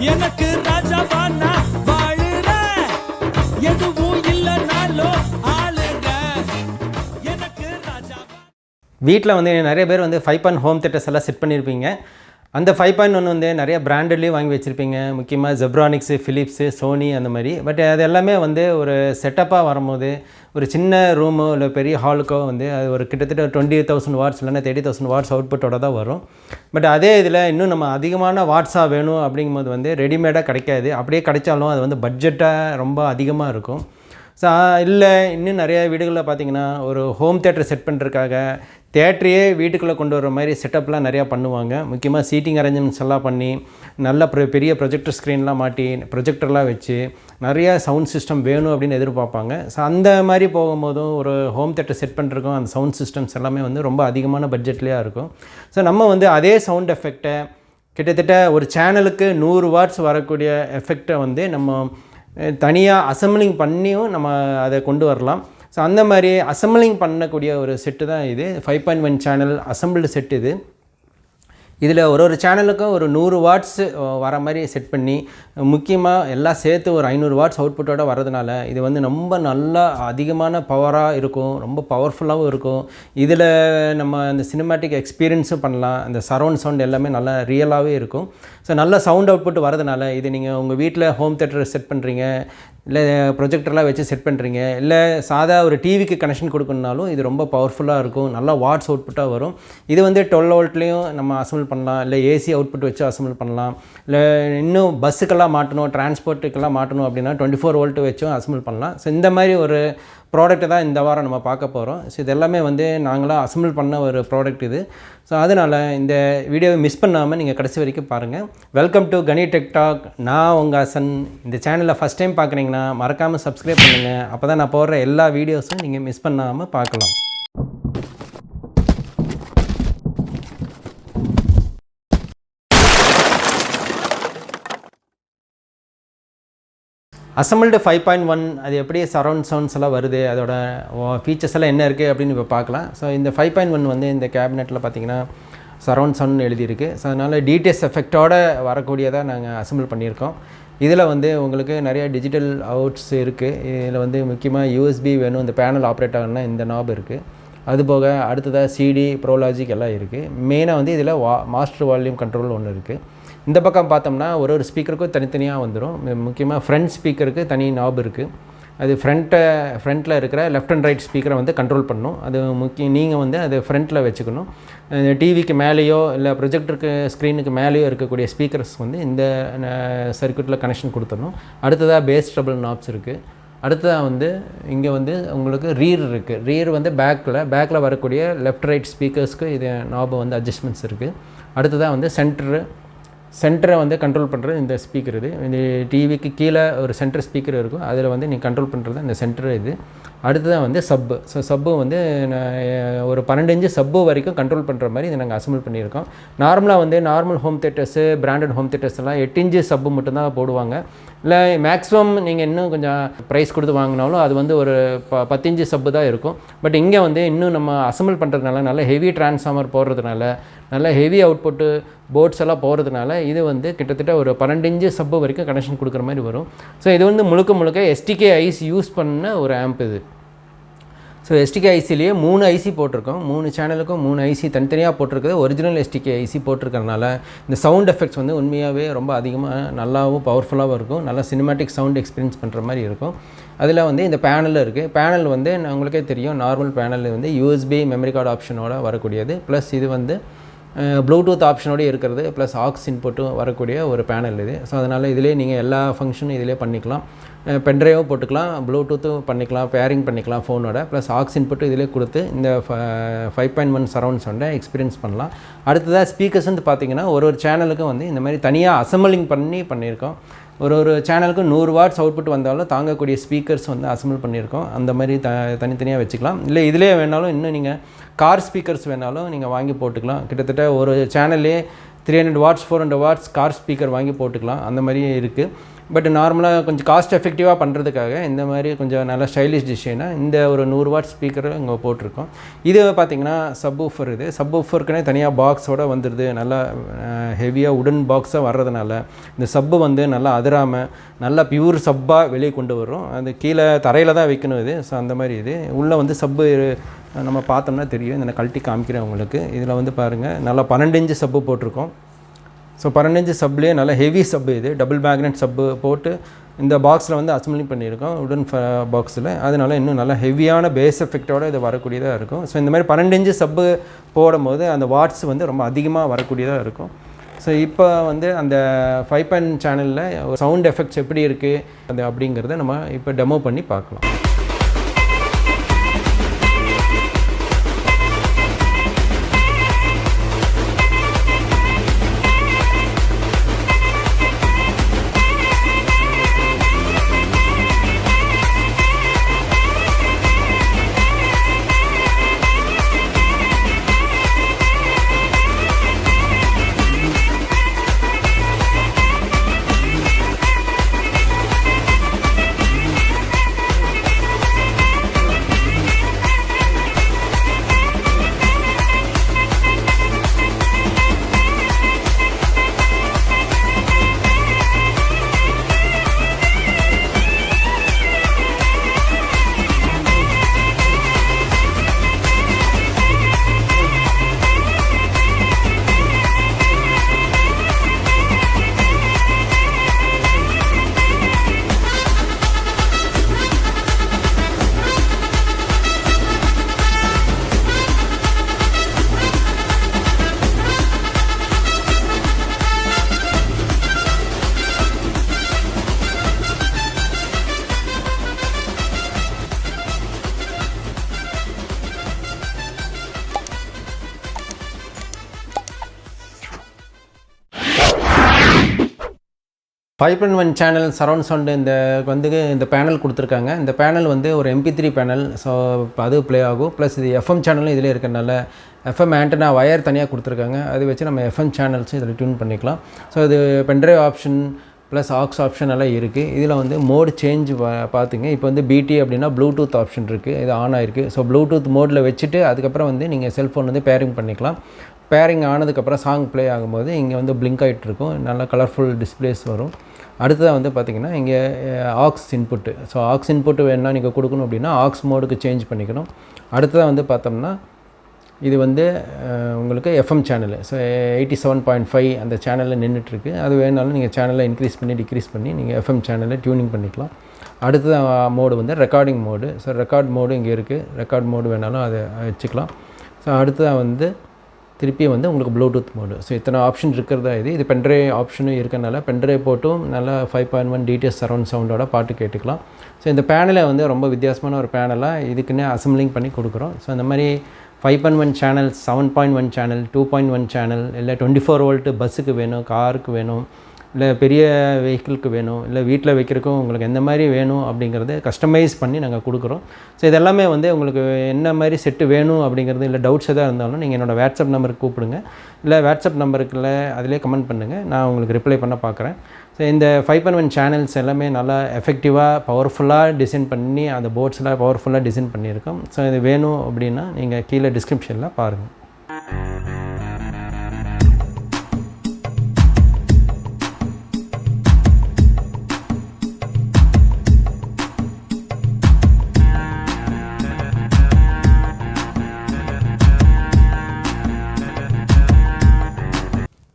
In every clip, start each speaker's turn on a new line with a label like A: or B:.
A: எனக்கு ராஜாவானா வாழுற எதுவும் இல்லனாலோ ஆளுங்க எனக்கு ராஜாவா.
B: வீட்டில் வந்து நிறைய பேர் வந்து 5.1 ஹோம் தியேட்டர்ஸ் எல்லாம் செட் பண்ணியிருப்பீங்க. அந்த 5.1 வந்து நிறைய பிராண்டட்லேயும் வாங்கி வச்சுருப்பீங்க. முக்கியமாக ஜெப்ரானிக்ஸு, ஃபிலிப்ஸு, சோனி அந்த மாதிரி. பட் அது எல்லாமே வந்து ஒரு செட்டப்பாக வரும்போது ஒரு சின்ன ரூமோ இல்லை பெரிய ஹாலுக்கோ வந்து அது ஒரு கிட்டத்தட்ட 20,000 வாட்ஸ் இல்லைன்னா 30,000 வாட்ஸ் அவுட்புட்டோட தான் வரும். பட் அதே இதில் இன்னும் நம்ம அதிகமான வாட்ஸாக வேணும் அப்படிங்கும்போது வந்து ரெடிமேடாக கிடைக்காது. அப்படியே கிடைச்சாலும் அது வந்து பட்ஜெட்டாக ரொம்ப அதிகமாக இருக்கும். ஸோ இல்லை இன்னும் நிறைய வீடுகளில் பார்த்திங்கன்னா ஒரு ஹோம் தியேட்டர் செட் பண்ணுறதுக்காக தேட்டரையே வீட்டுக்குள்ளே கொண்டு வர மாதிரி செட்டப்லாம் நிறையா பண்ணுவாங்க. முக்கியமாக சீட்டிங் அரேஞ்ச்மெண்ட்ஸ் எல்லாம் பண்ணி நல்ல பெரிய ப்ரொஜெக்டர் ஸ்க்ரீன்லாம் மாட்டி ப்ரொஜெக்டர்லாம் வச்சு நிறையா சவுண்ட் சிஸ்டம் வேணும் அப்படின்னு எதிர்பார்ப்பாங்க. ஸோ அந்த மாதிரி போகும்போதும் ஒரு ஹோம் தியேட்டர் செட் பண்ணுறதுக்கும் அந்த சவுண்ட் சிஸ்டம்ஸ் எல்லாமே வந்து ரொம்ப அதிகமான பட்ஜெட்லேயே இருக்கும். ஸோ நம்ம வந்து அதே சவுண்ட் எஃபெக்டை கிட்டத்தட்ட ஒரு சேனலுக்கு 100 வாட்ஸ் வரக்கூடிய எஃபெக்டை வந்து நம்ம தனியாக அசம்பிளிங் பண்ணியும் நம்ம அதை கொண்டு வரலாம். ஸோ அந்த மாதிரி அசம்பிளிங் பண்ணக்கூடிய ஒரு செட்டு தான் இது. 5.1 சேனல் அசம்பிள்டு செட் இது. இதில் ஒரு சேனலுக்கும் ஒரு 100 வாட்ஸ் வர மாதிரி செட் பண்ணி முக்கியமாக எல்லாம் சேர்த்து ஒரு 500 வாட்ஸ் அவுட்புட்டோட வரதுனால இது வந்து ரொம்ப நல்லா அதிகமான பவராக இருக்கும், ரொம்ப பவர்ஃபுல்லாகவும் இருக்கும். இதில் நம்ம அந்த சினிமேட்டிக் எக்ஸ்பீரியன்ஸும் பண்ணலாம். அந்த சரவுண்ட் சவுண்ட் எல்லாமே நல்லா ரியலாகவே இருக்கும். ஸோ நல்ல சவுண்ட் அவுட்புட் வரதுனால இது நீங்கள் உங்கள் வீட்டில் ஹோம் தியேட்டர் செட் பண்ணுறீங்க, இல்லை ப்ரொஜெக்டர்லாம் வச்சு செட் பண்ணுறீங்க, இல்லை சாதா ஒரு டிவிக்கு கனெக்ஷன் கொடுக்கணுனாலும் இது ரொம்ப பவர்ஃபுல்லாக இருக்கும். நல்லா வாட்ஸ் அவுட்புட்டாக வரும். இது வந்து 12 வோல்ட்லேயும் நம்ம அசம்பிள் பண்ணலாம், இல்லை ஏசி அவுட்புட் வச்சு அசம்பிள் பண்ணலாம், இல்லை இன்னும் பஸ்ஸுக்கெல்லாம் மாட்டணும், டிரான்ஸ்போர்ட்டுக்கெல்லாம் மாட்டணும் அப்படின்னா 24 வோல்ட் வச்சும் அசம்பிள் பண்ணலாம். ஸோ இந்த மாதிரி ஒரு ப்ராடக்ட்டை தான் இந்த வாரம் நம்ம பார்க்க போகிறோம். ஸோ இது எல்லாமே வந்து நாங்களாக அசம்பிள் பண்ண ஒரு ப்ராடக்ட் இது. ஸோ அதனால் இந்த வீடியோவை மிஸ் பண்ணாமல் நீங்கள் கடைசி வரைக்கும் பாருங்கள். Welcome to Ghani tech talk. நான் உங்கள் அசன். இந்த சேனலில் ஃபஸ்ட் டைம் பார்க்குறீங்கன்னா மறக்காமல் சப்ஸ்கிரைப் பண்ணுங்கள். அப்போ தான் நான் போடுற எல்லா வீடியோஸும் நீங்கள் மிஸ் பண்ணாமல் பார்க்கலாம். அசம்பிள்டு 5.1 அது எப்படி சரவுண்ட் சவுண்ட்ஸ் எல்லாம் வருது, அதோட ஃபீச்சர்ஸ் எல்லாம் என்ன இருக்குது அப்படின்னு இப்போ பார்க்கலாம். ஸோ இந்த 5.1 வந்து இந்த கேபினெட்டில் பார்த்திங்கன்னா சரவுண்ட் சவுண்ட் எழுதியிருக்கு. ஸோ அதனால் டிடிஎஸ் எஃபெக்டோடு வரக்கூடியதாக நாங்கள் அசம்பிள் பண்ணியிருக்கோம். இதில் வந்து உங்களுக்கு நிறையா டிஜிட்டல் அவுட்ஸ் இருக்குது. இதில் வந்து முக்கியமாக யூஎஸ்பி வேணும், இந்த பேனல் ஆப்ரேட் ஆகணும்னா இந்த நாப் இருக்குது. அதுபோக அடுத்ததாக சிடி ப்ரோலாஜிக் எல்லாம் இருக்குது. மெயினாக வந்து இதில் மாஸ்டர் வால்யூம் கண்ட்ரோல் ஒன்று இருக்குது. இந்த பக்கம் பார்த்தோம்னா ஒரு ஸ்பீக்கருக்கும் தனித்தனியாக வந்துடும். முக்கியமாக ஃப்ரண்ட் ஸ்பீக்கருக்கு தனி நாப் இருக்குது. அது ஃப்ரண்ட்டில் இருக்கிற லெஃப்ட் அண்ட் ரைட் ஸ்பீக்கரை வந்து கண்ட்ரோல் பண்ணணும். அது முக்கியம். நீங்கள் வந்து அது ஃப்ரண்ட்டில் வச்சுக்கணும். டிவிக்கு மேலேயோ இல்லை ப்ரொஜெக்டருக்கு ஸ்க்ரீனுக்கு மேலேயோ இருக்கக்கூடிய ஸ்பீக்கர்ஸ் வந்து இந்த சர்க்யூட்டில் கனெக்ஷன் கொடுத்துடணும். அடுத்ததாக பேஸ் ட்ரபிள் நாப்ஸ் இருக்குது. அடுத்ததாக வந்து இங்கே வந்து உங்களுக்கு ரீர் இருக்குது. ரீர் வந்து பேக்கில் வரக்கூடிய லெஃப்ட் ரைட் ஸ்பீக்கர்ஸ்க்கு இது நாப் வந்து அட்ஜஸ்ட்மெண்ட்ஸ் இருக்குது. அடுத்ததாக வந்து சென்டரை வந்து கண்ட்ரோல் பண்ணுறது இந்த ஸ்பீக்கர் இது. இந்த டிவிக்கு கீழே ஒரு சென்டர் ஸ்பீக்கர் இருக்கும், அதில் வந்து நீங்கள் கண்ட்ரோல் பண்ணுறது இந்த சென்டர் இது. அடுத்ததான் வந்து சப்பு. ஸோ சப்பு வந்து ஒரு 12 இன்ச்சு சப்பு வரைக்கும் கண்ட்ரோல் பண்ணுற மாதிரி இதை நாங்கள் அசம்பிள் பண்ணியிருக்கோம். நார்மலாக வந்து normal home theatres, branded home theatres எல்லாம் 8 இன்ச்சு சப்பு மட்டும்தான் போடுவாங்க. இல்லை மேக்ஸிமம் நீங்கள் இன்னும் கொஞ்சம் ப்ரைஸ் கொடுத்து வாங்கினாலும் அது வந்து ஒரு 10 இன்ச்சு சப்பு தான் இருக்கும். பட் இங்கே வந்து இன்னும் நம்ம அசம்பிள் பண்ணுறதுனால நல்ல ஹெவி டிரான்ஸ்ஃபார்மர் போடுறதுனால, நல்ல ஹெவி அவுட்புட்டு போர்ட்ஸ் எல்லாம் போகிறதுனால இது வந்து கிட்டத்தட்ட ஒரு 12 இன்ச்சு சப்பு வரைக்கும் கனெக்ஷன் கொடுக்குற மாதிரி வரும். ஸோ இது வந்து முழுக்க STK IC யூஸ் பண்ண ஒரு ஆம்ப் இது. ஸோ STK ICலேயே 3 IC போட்டிருக்கோம். 3 சேனலுக்கும் 3 IC தனித்தனியாக போட்டிருக்குது. ஒரிஜினல் STK IC போட்டிருக்கறனால இந்த சவுண்ட் எஃபெக்ட்ஸ் வந்து உண்மையாகவே ரொம்ப அதிகமாக நல்லாவும் பவர்ஃபுல்லாகவும் இருக்கும். நல்லா சினிமேட்டிக் சவுண்ட் எக்ஸ்பீரியன்ஸ் பண்ணுற மாதிரி இருக்கும். அதில் வந்து இந்த பேனல் இருக்குது. பேனல் வந்து உங்களுக்கே தெரியும், நார்மல் பேனல் வந்து USB மெமரி கார்டு ஆப்ஷனோட வரக்கூடியது. ப்ளஸ் இது வந்து ப்ளூடூத் ஆப்ஷனோடு இருக்கிறது, ப்ளஸ் ஆக்ஸ் இன்புட்டும் வரக்கூடிய ஒரு பேனல் இது. ஸோ அதனால் இதிலே நீங்கள் எல்லா ஃபங்க்ஷனும் இதிலே பண்ணிக்கலாம். பென்ட்ரைவும் போட்டுக்கலாம், ப்ளூடூத்தும் பண்ணிக்கலாம், பேரிங் பண்ணிக்கலாம் ஃபோனோட, ப்ளஸ் ஆக்ஸ் இன்புட்டும் இதிலே கொடுத்து இந்த 5.1 சரவுண்ட் சவுண்டை எக்ஸ்பீரியன்ஸ் பண்ணலாம். அடுத்ததாக ஸ்பீக்கர்ஸ் வந்து பார்த்திங்கன்னா ஒரு சேனலுக்கும் வந்து இந்த மாதிரி தனியாக அசம்பிளிங் பண்ணியிருக்கோம். ஒரு சேனலுக்கு 100 வாட்ஸ் அவுட்புட் வந்தாலும் தாங்கக்கூடிய ஸ்பீக்கர்ஸ் வந்து அசம்பிள் பண்ணியிருக்கோம். அந்த மாதிரி தனித்தனியாக வச்சுக்கலாம். இல்லை இதிலே வேணாலும் இன்னும் நீங்கள் கார் ஸ்பீக்கர்ஸ் வேணாலும் நீங்கள் வாங்கி போட்டுக்கலாம். கிட்டத்தட்ட ஒரு சேனல்லே 300 வாட்ஸ் 400 வாட்ஸ் கார் ஸ்பீக்கர் வாங்கி போட்டுக்கலாம், அந்த மாதிரியே இருக்குது. பட் நார்மலாக கொஞ்சம் காஸ்ட் எஃபெக்டிவாக பண்ணுறதுக்காக இந்த மாதிரி கொஞ்சம் நல்லா ஸ்டைலிஷ் டிசைனாக இந்த ஒரு 100 வாட் ஸ்பீக்கர் இங்கே போட்டிருக்கோம். இது பார்த்திங்கன்னா சப்வூஃபர். இது சப்வூஃபருக்குனே தனியாக பாக்ஸோடு வந்துடுது. நல்லா ஹெவியாக உடன் பாக்ஸாக வர்றதுனால இந்த சப்பு வந்து நல்லா அதிராமல் நல்லா பியூர் சப்பாக வெளியே கொண்டு வரும். அது கீழே தரையில் தான் வைக்கணும் இது. ஸோ அந்த மாதிரி இது உள்ளே வந்து சப்பு நம்ம பார்த்தோம்னா தெரியும். இந்த கழட்டி காமிக்கிறேன் உங்களுக்கு. இதில் வந்து பாருங்கள் நல்லா 12 இன்ச்சு சப்பு போட்டிருக்கோம். ஸோ 12 இன்ச்சு சப்லேயே நல்லா ஹெவி சப்பு. இது டபுள் மேக்னெட் சப்பு போட்டு இந்த பாக்ஸில் வந்து அசம்பிளி பண்ணியிருக்கோம் உடன் பாக்ஸில். அதனால இன்னும் நல்லா ஹெவியான பேஸ் எஃபெக்டோடு இது வரக்கூடியதாக இருக்கும். ஸோ இந்த மாதிரி 12 இன்ச்சு சப்பு போடும்போது அந்த வாட்ஸ் வந்து ரொம்ப அதிகமாக வரக்கூடியதாக இருக்கும். ஸோ இப்போ வந்து அந்த 5.1 சேனலில் சவுண்ட் எஃபெக்ட்ஸ் எப்படி இருக்குது அது அப்படிங்கிறத நம்ம இப்போ டெமோ பண்ணி பார்க்கலாம். Pipeline one channel surround sound இந்த பேனல் கொடுத்துருக்காங்க. இந்த பேனல் வந்து ஒரு MP3 பேனல். ஸோ அது ப்ளே ஆகும். ப்ளஸ் இது FM சேனலும் இதில் இருக்கிறனால FM ஆண்டனா வயர் தனியாக கொடுத்துருக்காங்க. அது வச்சு நம்ம FM சேனல்ஸும் இதில் டியூன் பண்ணிக்கலாம். ஸோ இது pendrive option plus aux option எல்லாம் இருக்குது. இதில் வந்து மோடு சேஞ்ச் பார்த்துங்க. இப்போ வந்து BT அப்படின்னா ப்ளூடூத் ஆப்ஷன் இருக்குது. இது ஆன் ஆகிருக்கு. ஸோ ப்ளூடூத் மோடில் வச்சுட்டு அதுக்கப்புறம் வந்து நீங்கள் செல்ஃபோன் வந்து பேரிங் பண்ணிக்கலாம். பேரிங் ஆனதுக்கப்புறம் சாங் ப்ளே ஆகும்போது இங்கே வந்து பிளிங்க் ஆகிட்ருக்கும். நல்லா கலர்ஃபுல் டிஸ்பிளேஸ் வரும். அடுத்ததாக வந்து பார்த்திங்கன்னா இங்கே aux input. So aux input வேணுன்னா நீங்கள் கொடுக்கணும் அப்படின்னா ஆக்ஸ் மோடுக்கு சேஞ்ச் பண்ணிக்கணும். அடுத்ததாக வந்து பார்த்தோம்னா இது வந்து உங்களுக்கு FM சேனலு. ஸோ 87.5 அந்த சேனலில் நின்றுட்டுருக்கு. அது வேணாலும் நீங்கள் சேனலை இன்க்ரீஸ் பண்ணி டிக்ரீஸ் பண்ணி நீங்கள் FM சேனலை டியூனிங் பண்ணிக்கலாம். அடுத்த மோடு வந்து recording mode. So record mode இங்கே இருக்குது. ரெக்கார்ட் மோடு வேணாலும் அதை வச்சுக்கலாம். ஸோ அடுத்ததாக வந்து திருப்பி வந்து உங்களுக்கு ப்ளூடூத் மோடு. ஸோ இத்தனை ஆப்ஷன் இருக்கிறதா இது பென்ட்ரைவ் ஆப்ஷனும் இருக்கிறனால பென்ட்ரைவ் போட்டும் நல்லா 5.1 DTS சரௌண்ட் சவுண்டோட பாட்டு கேட்டுக்கலாம். ஸோ இந்த பேனலை வந்து ரொம்ப வித்தியாசமான ஒரு பேனலாக இதுக்குன்னு அசம்பிளிங் பண்ணி கொடுக்குறோம். ஸோ இந்த மாதிரி 5.1 சேனல், 7.1 சேனல், 2.1 சேனல், இல்லை 24 வோல்ட்டு பஸ்ஸுக்கு வேணும், காருக்கு வேணும், இல்லை பெரிய வெஹிக்கிளுக்கு வேணும், இல்லை வீட்டில் வைக்கிறக்கும் உங்களுக்கு எந்த மாதிரி வேணும் அப்படிங்கிறது கஸ்டமைஸ் பண்ணி நாங்கள் கொடுக்குறோம். ஸோ இதெல்லாமே வந்து உங்களுக்கு என்ன மாதிரி செட்டு வேணும் அப்படிங்கிறது இல்லை டவுட்ஸ் எதாக இருந்தாலும் நீங்கள் என்னோடய வாட்ஸ்அப் நம்பருக்கு கூப்பிடுங்க. இல்லை வாட்ஸ்அப் நம்பருக்குள்ள அதிலே கமெண்ட் பண்ணுங்கள், நான் உங்களுக்கு ரிப்ளை பண்ண பார்க்குறேன். ஸோ இந்த 5.1 சேனல்ஸ் எல்லாமே நல்லா எஃபெக்டிவாக பவர்ஃபுல்லாக டிசைன் பண்ணி அந்த போர்ட்ஸ்லாம் பவர்ஃபுல்லாக டிசைன் பண்ணியிருக்கோம். ஸோ இது வேணும் அப்படின்னா நீங்கள் கீழே டிஸ்கிரிப்ஷனில் பாருங்கள்.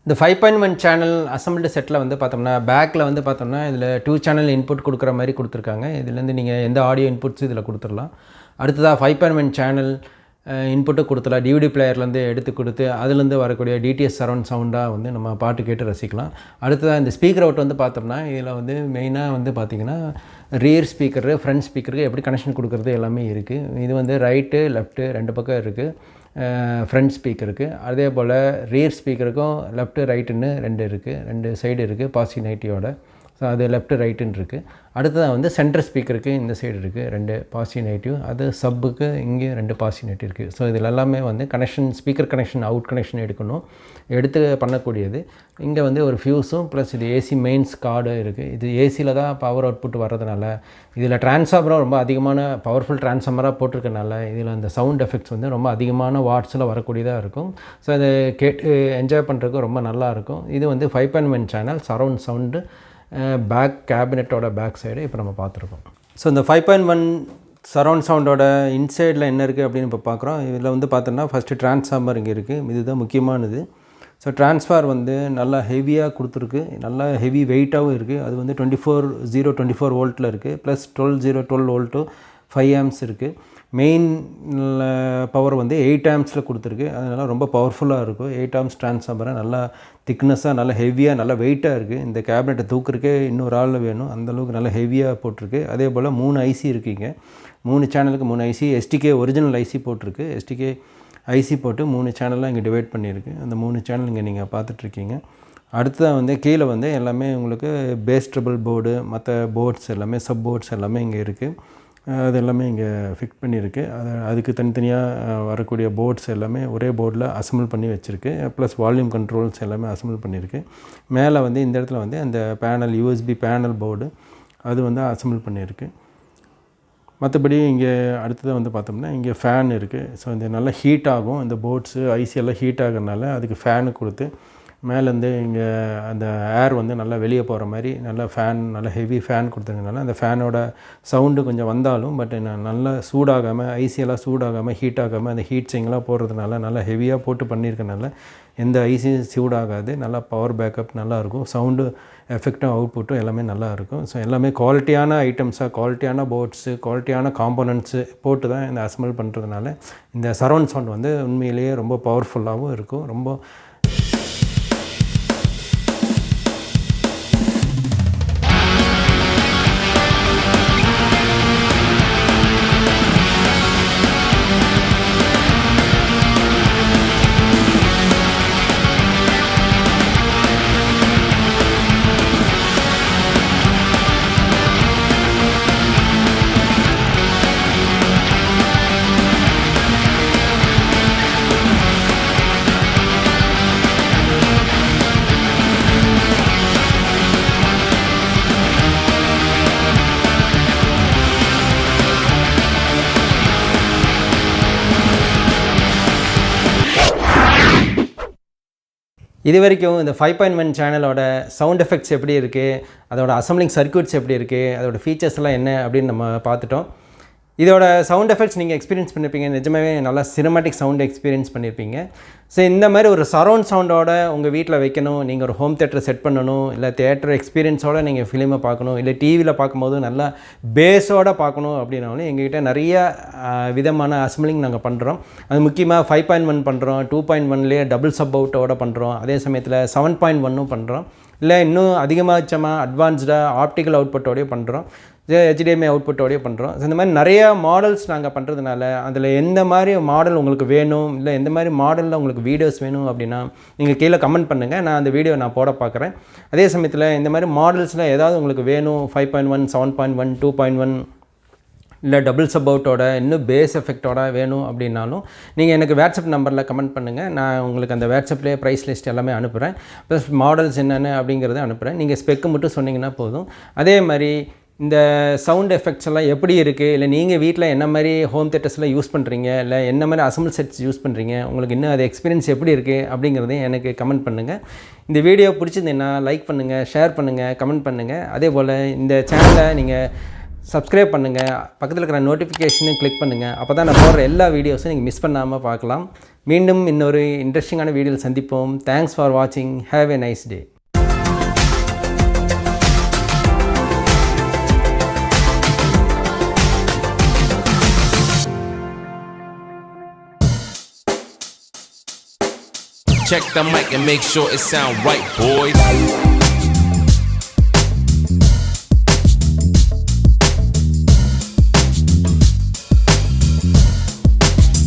B: இந்த 5.1 சேனல் அசம்பிள்டு செட்டில் வந்து பார்த்தோம்னா பேக்கில் வந்து பார்த்தோம்னா இதில் 2 சேனல் இன்புட் கொடுக்குற மாதிரி கொடுத்துருக்காங்க. இதுலேருந்து நீங்கள் எந்த ஆடியோ இன்புட்ஸ் இதில் கொடுத்துடலாம். அடுத்ததாக 5.1 சேனல் இன்புட்டு கொடுத்துலாம். DVD பிளேயர்லேருந்து எடுத்து கொடுத்து அதுலேருந்து வரக்கூடிய DTS சரௌண்ட் சவுண்டாக வந்து நம்ம பாட்டு கேட்டு ரசிக்கலாம். அடுத்ததாக இந்த ஸ்பீக்கர் அவுட் வந்து பார்த்தோம்னா இதில் வந்து மெயினாக வந்து பார்த்திங்கன்னா ரியர் ஸ்பீக்கரு, ஃப்ரண்ட் ஸ்பீக்கருக்கு எப்படி கனெக்ஷன் கொடுக்குறது எல்லாமே இருக்குது. இது வந்து ரைட்டு லெஃப்ட்டு 2 பக்கம் இருக்குது. ஃப்ரண்ட் ஸ்பீக்கருக்கு அதே போல் ரியர் ஸ்பீக்கருக்கும் லெஃப்ட்டு ரைட்டுன்னு 2 இருக்குது, 2 சைடு இருக்குது பாசிட்டிவ் நெகட்டிவோட. ஸோ அது லெஃப்ட் ரைட்டுன்னு இருக்குது. அடுத்ததாக வந்து சென்டர் ஸ்பீக்கருக்கு இந்த சைடு இருக்குது 2 பாசிட்டிவ் நெகட்டிவ், அது சப்புக்கு இங்கே 2 பாசிட்டிவ் நெகட்டிவ் இருக்குது. ஸோ இதில் எல்லாமே வந்து connection speaker connection out connection எடுத்து பண்ணக்கூடியது. இங்கே வந்து ஒரு ஃபியூஸும் ப்ளஸ் இது ஏசி மெயின்ஸ் கார்டு இருக்குது. இது ஏசியில் தான் பவர் அவுட்புட் வர்றதுனால இதில் டிரான்ஸ்ஃபார்மரும் ரொம்ப அதிகமான பவர்ஃபுல் டிரான்ஸ்ஃபார்மராக போட்டிருக்கனால இதில் அந்த சவுண்ட் எஃபெக்ட்ஸ் வந்து ரொம்ப அதிகமான வாட்ஸில் வரக்கூடியதாக இருக்கும். ஸோ அதை கேட்டு என்ஜாய் பண்ணுறதுக்கு ரொம்ப நல்லாயிருக்கும். இது வந்து 5.1 சேனல் சரவுண்ட் சவுண்டு பேக் கேபினெட்டோட பேக் சைடு இப்போ நம்ம பார்த்துருக்கோம். ஸோ இந்த 5.1 சரவுண்ட் சவுண்டோட இன்சைடில் என்ன இருக்குது அப்படின்னு இப்போ பார்க்குறோம். இதில் வந்து பார்த்தோன்னா ஃபஸ்ட்டு டிரான்ஸ்ஃபார்மர் இங்கே இருக்குது, இதுதான் முக்கியமானது. ஸோ ட்ரான்ஸ்ஃபார் வந்து நல்லா ஹெவியாக கொடுத்துருக்கு, நல்லா ஹெவி வெயிட்டாகவும் இருக்குது. அது வந்து 24 வோல்ட்டில் இருக்குது, ப்ளஸ் 12 வோல்ட்டு 5 ஆம்ஸ் இருக்குது. மெயின் பவர் வந்து 8 ஆம்ஸில் கொடுத்துருக்கு, அதனால் ரொம்ப பவர்ஃபுல்லாக இருக்கும். 8 ஆம்ஸ் ட்ரான்ஸ்ஃபார்மரை நல்லா திக்னஸாக நல்லா ஹெவியாக நல்லா வெயிட்டாக இருக்குது. இந்த கேபினெட்டை தூக்குறக்கே இன்னொரு ஆள் வேணும், அந்தளவுக்கு நல்லா ஹெவியாக போட்டிருக்கு. அதே போல் 3 ஐசி இருக்குங்க, 3 சேனலுக்கு 3 ஐசி, STK ஒரிஜினல் ஐசி போட்டிருக்கு. STK ஐசி போட்டு 3 சேனலாக இங்கே டிவைட் பண்ணியிருக்கு. அந்த 3 சேனல் இங்கே நீங்கள் பார்த்துட்ருக்கீங்க. அடுத்ததாக வந்து கீழே வந்து எல்லாமே உங்களுக்கு பேஸ் ட்ரபிள் போர்டு, மற்ற போர்ட்ஸ் எல்லாமே சப் போர்ட்ஸ் எல்லாமே இங்கே இருக்குது. அது எல்லாமே இங்கே ஃபிட் பண்ணியிருக்கு. அதுக்கு தனித்தனியாக வரக்கூடிய போர்ட்ஸ் எல்லாமே ஒரே போர்டில் அசம்பிள் பண்ணி வச்சுருக்கு. ப்ளஸ் வால்யூம் கண்ட்ரோல்ஸ் எல்லாமே அசம்பிள் பண்ணியிருக்கு. மேலே வந்து இந்த இடத்துல வந்து அந்த பேனல் USB பேனல் போர்டு அது வந்து அசம்பிள் பண்ணியிருக்கு. மற்றபடி இங்கே அடுத்ததாக வந்து பார்த்தோம்னா இங்கே ஃபேன் இருக்குது. ஸோ இந்த நல்லா ஹீட் ஆகும், இந்த போர்ட்ஸு ஐசி எல்லாம் ஹீட் ஆகிறதுனால அதுக்கு ஃபேனு கொடுத்து மேலேருந்து இங்கே அந்த ஏர் வந்து நல்லா வெளியே போகிற மாதிரி நல்லா ஃபேன், நல்லா ஹெவி ஃபேன் கொடுத்ததுனால அந்த ஃபேனோட சவுண்டு கொஞ்சம் வந்தாலும் பட் நல்லா சூடாகாமல், ஐசியெல்லாம் சூடாகாமல் ஹீட் ஆகாமல் அந்த ஹீட் சிங்கெலாம் போடுறதுனால நல்லா ஹெவியாக போட்டு பண்ணியிருக்கனால எந்த ஐசியும் சூடாகாது, நல்லா பவர் பேக்கப் நல்லாயிருக்கும், சவுண்டு எஃபெக்டும் அவுட்புட்டும் எல்லாமே நல்லாயிருக்கும். ஸோ எல்லாமே குவாலிட்டியான ஐட்டம்ஸாக, குவாலிட்டியான போர்ட்ஸு, குவாலிட்டியான காம்போனன்ட்ஸு போட்டு தான் இந்த அசம்பிள் பண்ணுறதுனால இந்த சரவுண்ட் சவுண்ட் வந்து உண்மையிலேயே ரொம்ப பவர்ஃபுல்லாகவும் இருக்கும். ரொம்ப இது வரைக்கும் இந்த 5.1 சேனலோட சவுண்ட் எஃபெக்ட்ஸ் எப்படி இருக்குது, அதோட அசம்பிளிங் சர்க்யூட்ஸ் எப்படி இருக்குது, அதோட ஃபீச்சர்ஸ்லாம் என்ன அப்படின்னு நம்ம பார்த்துட்டோம். இதோட சவுண்ட் எஃபெக்ட்ஸ் நீங்கள் எக்ஸ்பீரியன்ஸ் பண்ணியிருப்பீங்க, நிஜமாகவே நல்லா சினிமாட்டிக் சவுண்ட் எக்ஸ்பீரியன்ஸ் பண்ணியிருப்பீங்க. ஸோ இந்த மாதிரி ஒரு சரவுண்ட் சவுண்டோட உங்கள் வீட்டில் வைக்கணும், நீங்கள் ஒரு ஹோம் தியேட்டர் செட் பண்ணணும், இல்லை தியேட்டர் எக்ஸ்பீரியன்ஸோடு நீங்கள் ஃபிலிமை பார்க்கணும், இல்லை டிவியில் பார்க்கும்போது நல்லா பேஸோடு பார்க்கணும் அப்படின்னாலும் எங்ககிட்ட நிறைய விதமான அசம்பிளிங் நாங்கள் பண்ணுறோம். அது முக்கியமாக 5.1 பண்ணுறோம், 2.1லேயே டபுள் சப் அவுட்டோட பண்ணுறோம், அதே சமயத்தில் 7.1ம் பண்ணுறோம், இல்லை இன்னும் அதிகபட்சமாக அட்வான்ஸ்டாக ஆப்டிக்கல் அவுட்புட்டோடய பண்ணுறோம், HDMI அவுட்புட்டோடய பண்ணுறோம். ஸோ இந்த மாதிரி நிறைய மாடல்ஸ் நாங்கள் பண்ணுறதுனால அதில் எந்த மாதிரி மாடல் உங்களுக்கு வேணும், இல்லை எந்த மாதிரி மாடலில் உங்களுக்கு வீடியோஸ் வேணும் அப்படின்னா நீங்கள் கீழே கமெண்ட் பண்ணுங்கள், நான் அந்த வீடியோ நான் போட பார்க்குறேன். அதே சமயத்தில் இந்த மாதிரி மாடல்ஸில் ஏதாவது உங்களுக்கு வேணும், 5.1, 7.1, 2.1 இல்லை டபுள் சப் அவுட்டோட இன்னும் பேஸ் எஃபெக்டோட வேணும் அப்படின்னாலும் நீங்கள் எனக்கு வாட்ஸ்அப் நம்பரில் கமெண்ட் பண்ணுங்கள். நான் உங்களுக்கு அந்த வாட்ஸ்அப்லேயே ப்ரைஸ் லிஸ்ட் எல்லாமே அனுப்புகிறேன், ப்ளஸ் மாடல்ஸ் என்னென்ன அப்படிங்கிறத அனுப்புகிறேன். நீங்கள் ஸ்பெக்கு மட்டும் சொன்னீங்கன்னா போதும். அதே மாதிரி இந்த சவுண்ட் எஃபெக்ட்ஸ் எல்லாம் எப்படி இருக்குது, இல்லை நீங்கள் வீட்டில் என்ன மாதிரி ஹோம் தியேட்டர்ஸில் யூஸ் பண்ணுறீங்க, இல்லை என்ன மாதிரி அசம்பிள் செட்ஸ் யூஸ் பண்ணுறீங்க, உங்களுக்கு இன்னும் அது எக்ஸ்பீரியன்ஸ் எப்படி இருக்குது அப்படிங்கிறதையும் எனக்கு கமெண்ட் பண்ணுங்கள். இந்த வீடியோ பிடிச்சிருந்தீங்கன்னா லைக் பண்ணுங்கள், ஷேர் பண்ணுங்கள், கமெண்ட் பண்ணுங்கள். அதே போல் இந்த சேனலை நீங்கள் சப்ஸ்கிரைப் பண்ணுங்கள், பக்கத்தில் இருக்கிற நோட்டிஃபிகேஷனும் கிளிக் பண்ணுங்கள். அப்போ தான் நான் போடுற எல்லா வீடியோஸும் நீங்கள் மிஸ் பண்ணாமல் பார்க்கலாம். மீண்டும் இன்னொரு இன்ட்ரெஸ்டிங்கான வீடியோவில் சந்திப்போம். தேங்க்ஸ் ஃபார் வாட்சிங். Have a nice day.
C: Check the mic and make sure it sound right, boys.